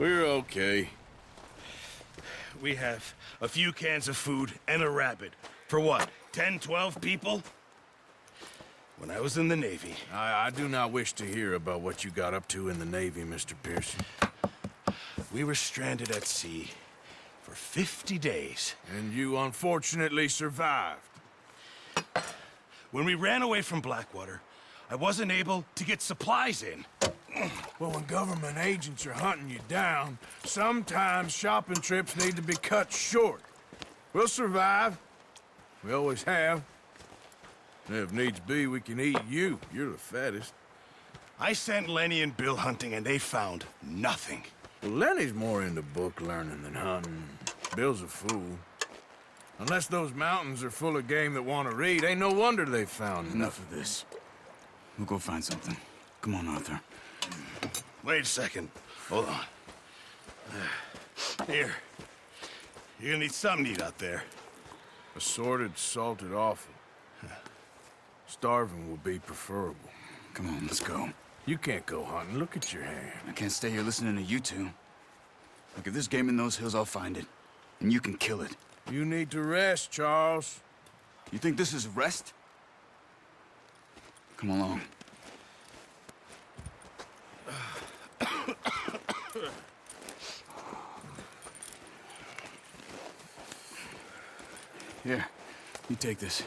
We're okay. We have a few cans of food and a rabbit. For what, 10, 12 people? When I was in the Navy... I do not wish to hear about what you got up to in the Navy, Mr. Pearson. We were stranded at sea for 50 days. And you unfortunately survived. When we ran away from Blackwater, I wasn't able to get supplies in. Well, when government agents are hunting you down, sometimes shopping trips need to be cut short. We'll survive. We always have. And if needs be, we can eat you. You're the fattest. I sent Lenny and Bill hunting, and they found nothing. Well, Lenny's more into book learning than hunting. Bill's a fool. Unless those mountains are full of game that want to read, ain't no wonder they found Enough of this. We'll go find something. Come on, Arthur. Wait a second. Hold on. Here. You're gonna need something to eat out there. Assorted, salted offal. Starving will be preferable. Come on, let's go. You can't go hunting. Look at your hand. I can't stay here listening to you two. Look, if there's game in those hills, I'll find it. And you can kill it. You need to rest, Charles. You think this is rest? Come along. Here, you take this.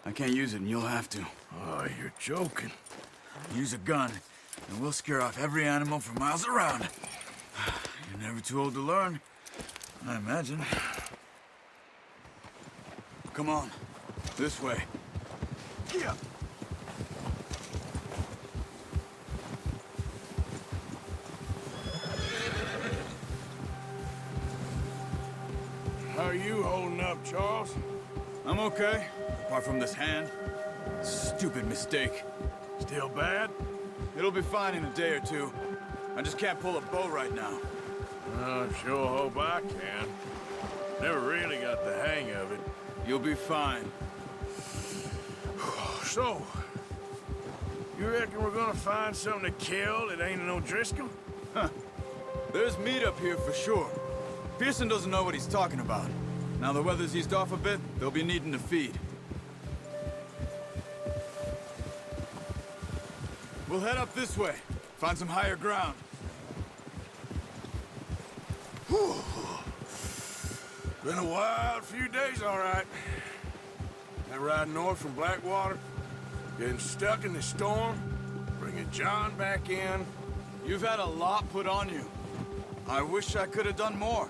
I can't use it, and you'll have to. Oh, you're joking. Use a gun, and we'll scare off every animal for miles around. You're never too old to learn, I imagine. Come on, this way. Yeah. How are you holding up, Charles? I'm okay, apart from this hand. Stupid mistake. Still bad? It'll be fine in a day or two. I just can't pull a bow right now. I sure hope I can. Never really got the hang of it. You'll be fine. So, you reckon we're gonna find something to kill that ain't no Driscoll? Huh. There's meat up here for sure. Pearson doesn't know what he's talking about. Now the weather's eased off a bit, they'll be needing to feed. We'll head up this way. Find some higher ground. Whew. Been a wild few days, all right. That ride north from Blackwater, getting stuck in the storm, bringing John back in. You've had a lot put on you. I wish I could have done more.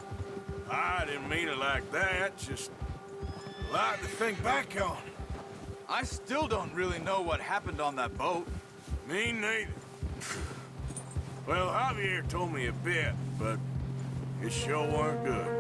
I didn't mean it like that, just a lot to think back on. I still don't really know what happened on that boat. Me neither. Well, Javier told me a bit, but it sure weren't good.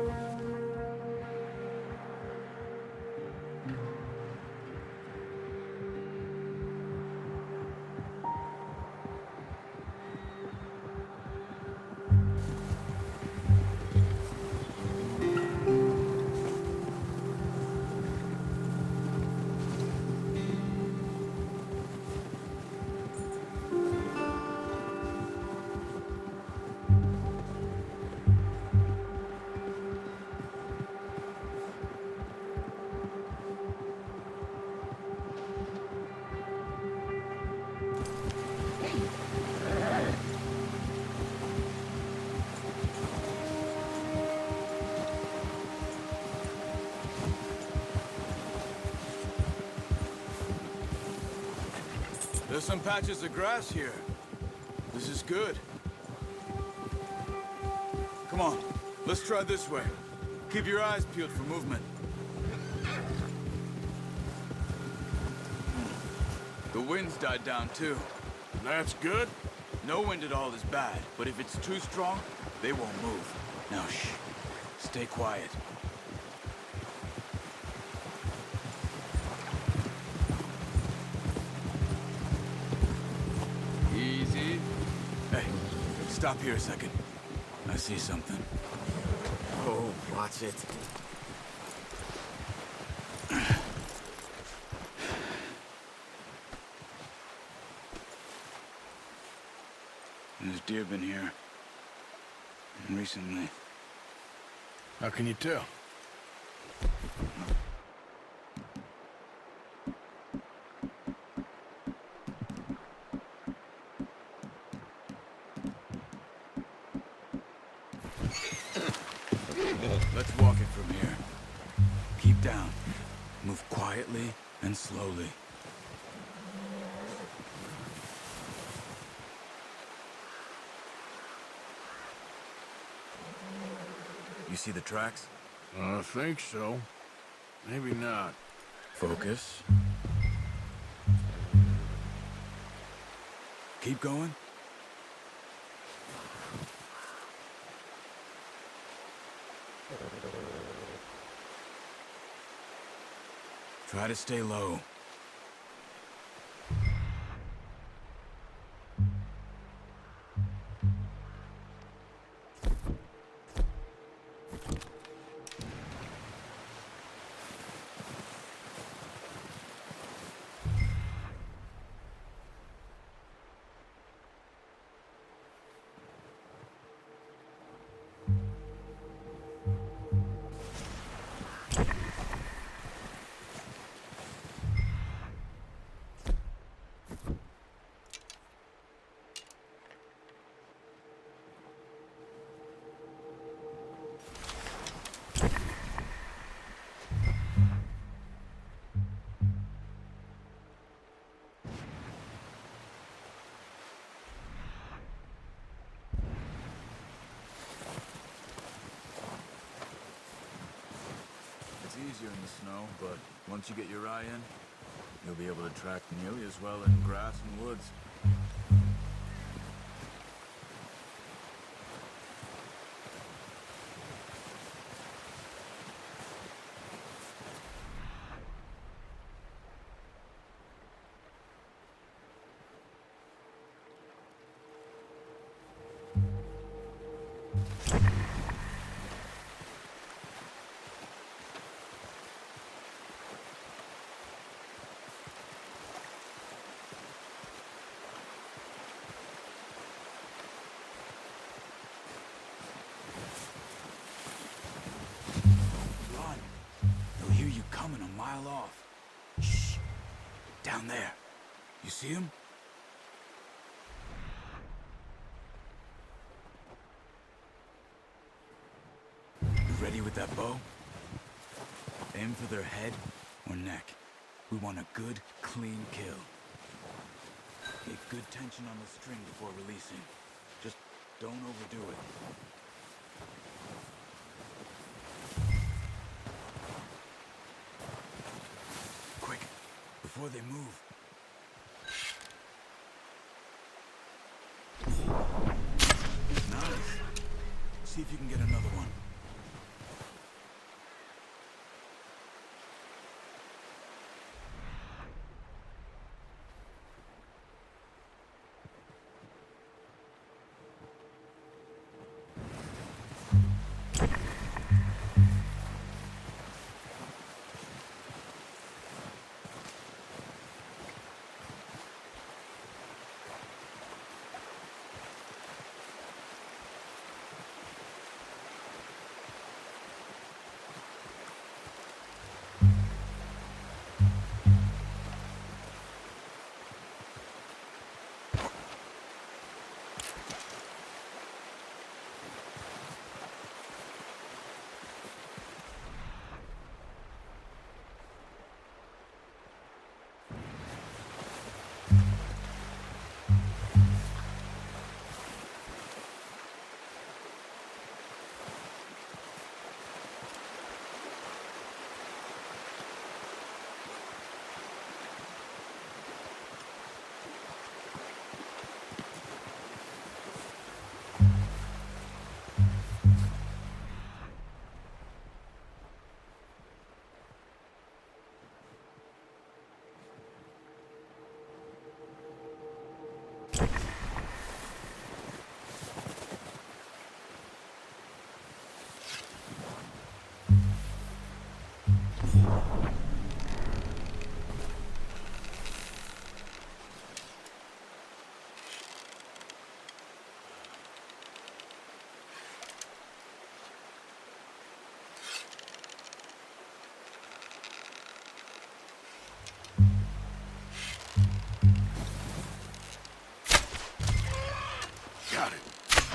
There's some patches of grass here. This is good. Come on, let's try this way. Keep your eyes peeled for movement. The wind's died down too. That's good. No wind at all is bad, but if it's too strong, they won't move. Now shh, stay quiet. Easy. Hey, stop here a second. I see something. Oh, watch it. There's deer been here. recently. How can you tell? Let's walk it from here. Keep down. Move quietly and slowly. You see the tracks? I think so. Maybe not. Focus. Keep going. Try to stay low. It's easier in the snow, but once you get your eye in, you'll be able to track nearly as well in grass and woods. Run. They'll hear you coming a mile off. Shh. Down there. You see him? You ready with that bow? Aim for their head or neck. We want a good, clean kill. Keep good tension on the string before releasing. Just don't overdo it. Quick, before they move. Nice. See if you can get another one.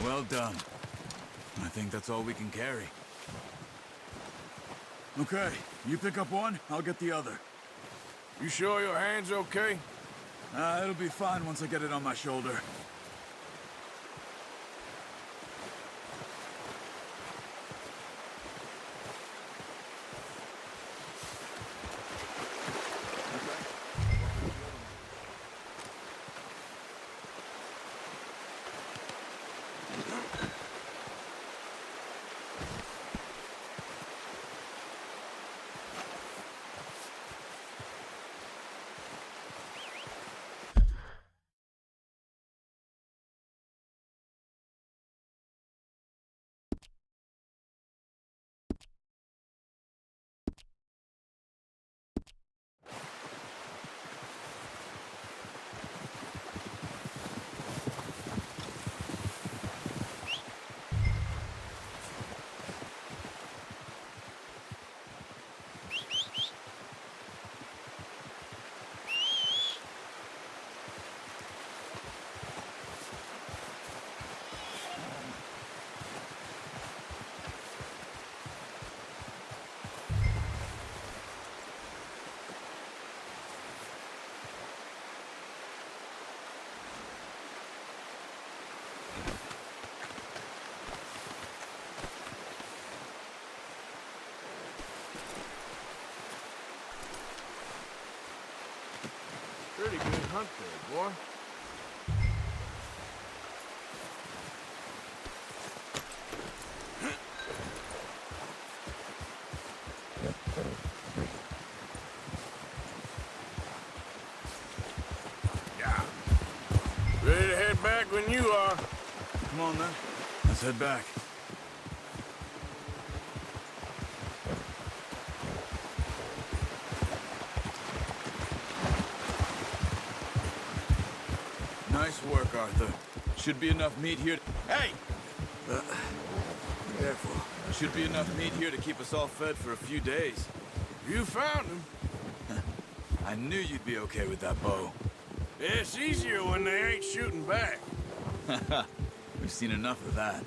Well done. I think that's all we can carry. Okay, you pick up one, I'll get the other. You sure your hand's okay? It'll be fine once I get it on my shoulder. Pretty good hunt there, boy. Yeah. Ready to head back when you are. Come on, then. Let's head back. Nice work, Arthur. Should be enough meat here. Hey! Careful. Should be enough meat here to keep us all fed for a few days. You found him. I knew you'd be okay with that bow. It's easier when they ain't shooting back. We've seen enough of that.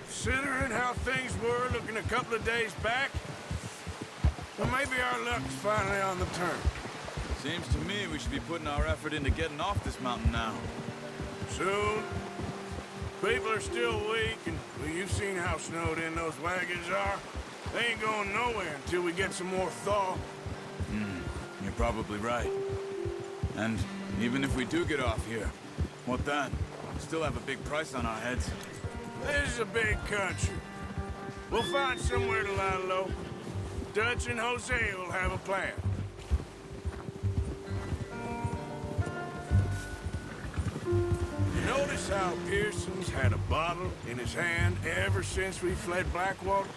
Considering how things were looking a couple of days back, well, maybe our luck's finally on the turn. Seems to me we should be putting our effort into getting off this mountain now. Soon. People are still weak, and well, you've seen how snowed in those wagons are. They ain't going nowhere until we get some more thaw. You're probably right. And even if we do get off here, what then? We still have a big price on our heads. This is a big country. We'll find somewhere to lie low. Dutch and Jose will have a plan. Notice how Pearson's had a bottle in his hand ever since we fled Blackwater?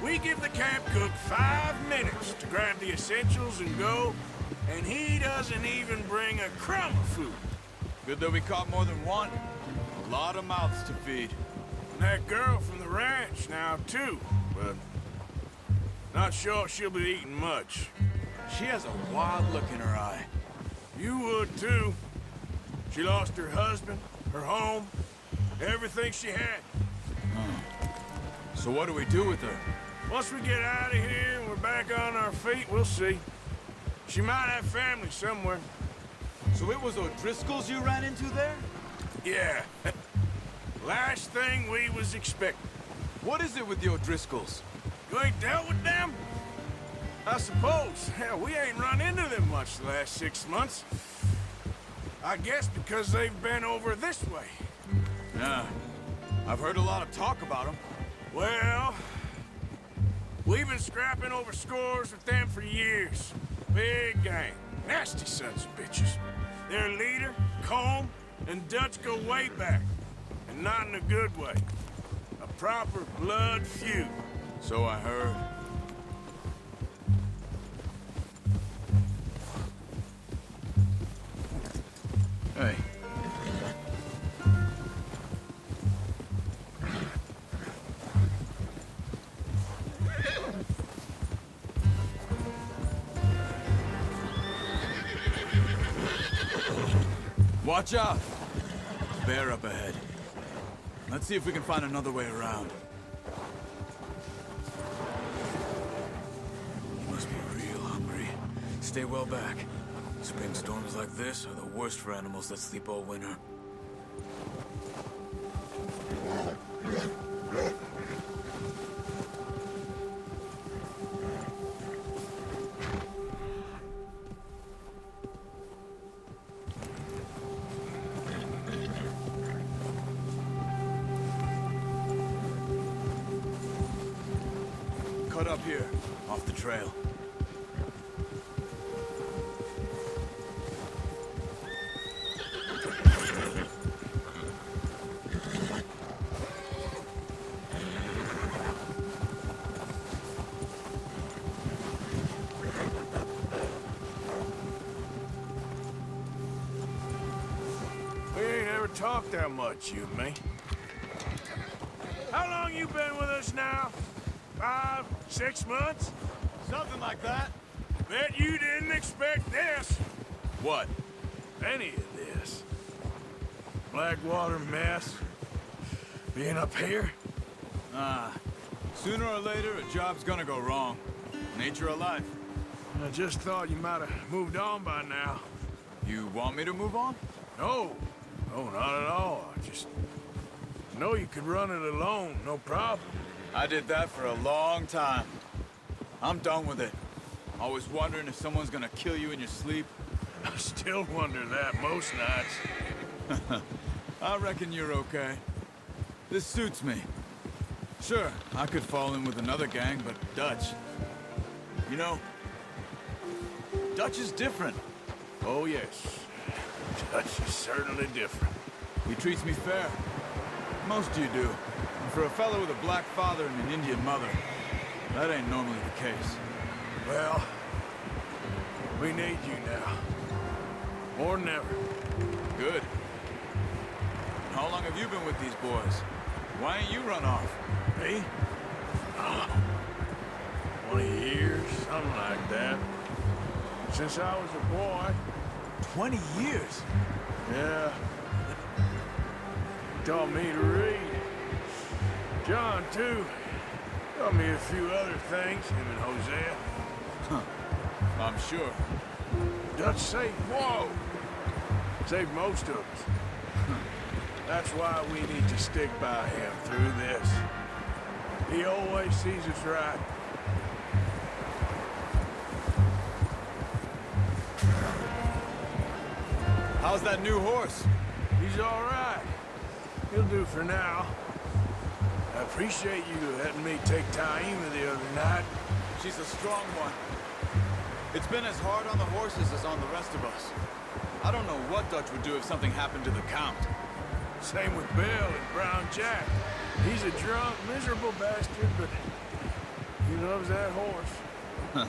We give the camp cook 5 minutes to grab the essentials and go, and he doesn't even bring a crumb of food. Good that we caught more than one. A lot of mouths to feed. And that girl from the ranch now, too, but not sure she'll be eating much. She has a wild look in her eye. You would, too. She lost her husband, her home, everything she had. So what do we do with her? Once we get out of here and we're back on our feet, we'll see. She might have family somewhere. So it was O'Driscoll's you ran into there? Yeah. Last thing we was expecting. What is it with the O'Driscolls? You ain't dealt with them? I suppose. Hell, we ain't run into them much the last 6 months. I guess because they've been over this way. Yeah. I've heard a lot of talk about them. Well, we've been scrapping over scores with them for years. Big gang. Nasty sons of bitches. Their leader, Combe, and Dutch go way back. And not in a good way. A proper blood feud. So I heard. Hey. Watch out! Bear up ahead. Let's see if we can find another way around. You must be real hungry. Stay well back. Spring storms like this are the worst for animals that sleep all winter. Cut up here, off the trail. We ain't ever talked that much, you and me. How long you been with us now? 5, 6 months? Something like that. Bet you didn't expect this. What? Any of this. Blackwater mess. Being up here? Sooner or later, a job's gonna go wrong. Nature of life. I just thought you might have moved on by now. You want me to move on? No. No, not at all. I just know you could run it alone, no problem. I did that for a long time. I'm done with it. Always wondering if someone's gonna kill you in your sleep. I still wonder that most nights. I reckon you're okay. This suits me. Sure, I could fall in with another gang, but Dutch... You know, Dutch is different. Oh, yes. Dutch is certainly different. He treats me fair. Most of you do. And for a fellow with a black father and an Indian mother, that ain't normally the case. Well, we need you now. More than ever. Good. How long have you been with these boys? Why ain't you run off? Me? 20 years, something like that. Since I was a boy. 20 years? Yeah. He taught me to read. John, too. Taught me a few other things, him and Hosea. I'm sure. Dutch saved, whoa! Saved most of us. That's why we need to stick by him through this. He always sees us right. How's that new horse? He's all right. He'll do for now. I appreciate you letting me take Taima the other night. She's a strong one. It's been as hard on the horses as on the rest of us. I don't know what Dutch would do if something happened to the Count. Same with Bill and Brown Jack. He's a drunk, miserable bastard, but he loves that horse.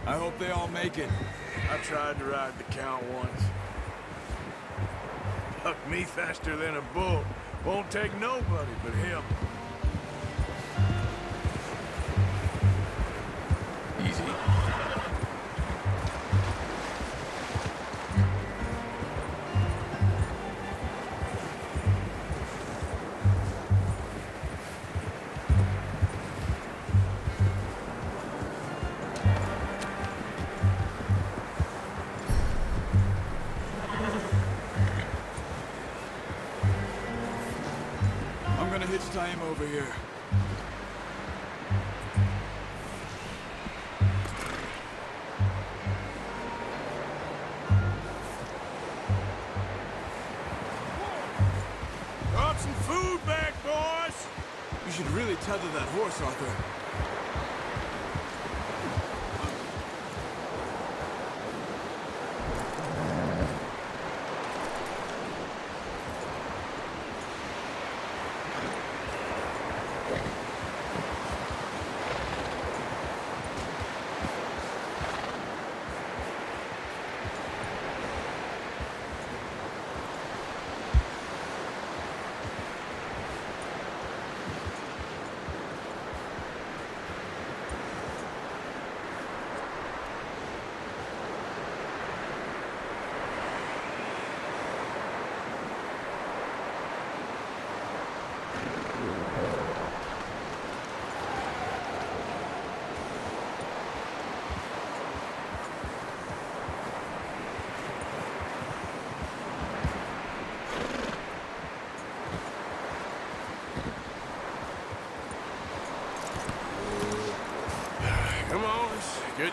I hope they all make it. I tried to ride the Count once. Bucked me faster than a bull. Won't take nobody but him. Easy. I'm gonna hitch time over here. Brought some food back, boys! You should really tether that horse, Arthur.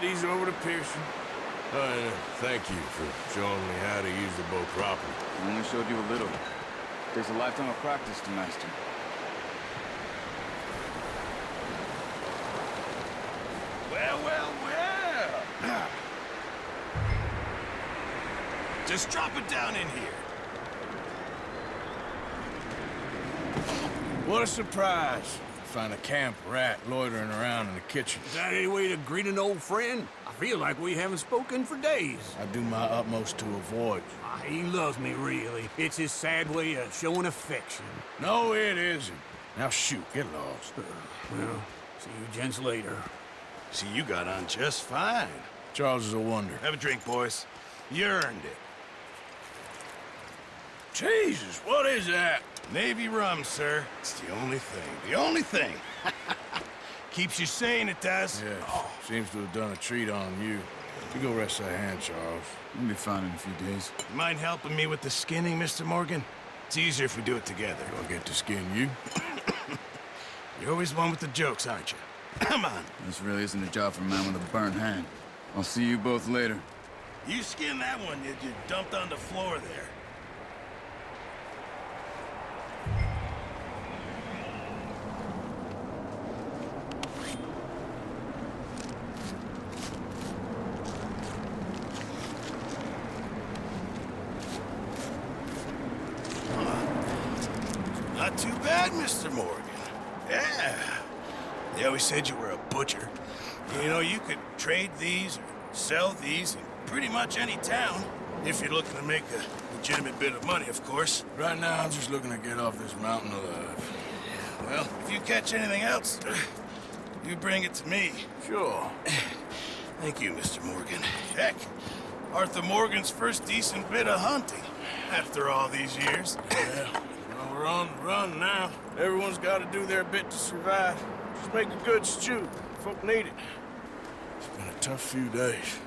get these over to Pearson. Thank you for showing me how to use the bow properly. I only showed you a little. Takes a lifetime of practice to master. Well. Just drop it down in here. What a surprise. Find a camp rat loitering around in the kitchen. Is that any way to greet an old friend? I feel like we haven't spoken for days. I do my utmost to avoid you. He loves me, really. It's his sad way of showing affection. No, it isn't. Now shoot, get lost. Well, see you gents later. See, you got on just fine. Charles is a wonder. Have a drink, boys. You earned it. Jesus, what is that? Navy rum, sir. It's the only thing. The only thing. Keeps you sane, it does. Yes, seems to have done a treat on you. You go rest that hand, Charles. We'll be fine in a few days. You mind helping me with the skinning, Mr. Morgan? It's easier if we do it together. I'll get to skin you. You're always one with the jokes, aren't you? Come on. This really isn't a job for a man with a burnt hand. I'll see you both later. You skin that one you dumped on the floor there. Not too bad, Mr. Morgan. Yeah. They always said you were a butcher. You know, you could trade these or sell these in pretty much any town. If you're looking to make a legitimate bit of money, of course. Right now, I'm just looking to get off this mountain alive. Well, if you catch anything else, you bring it to me. Sure. Thank you, Mr. Morgan. Heck, Arthur Morgan's first decent bit of hunting after all these years. Yeah. Well, we're on the run now. Everyone's got to do their bit to survive. Just make a good stew. Folk need it. It's been a tough few days.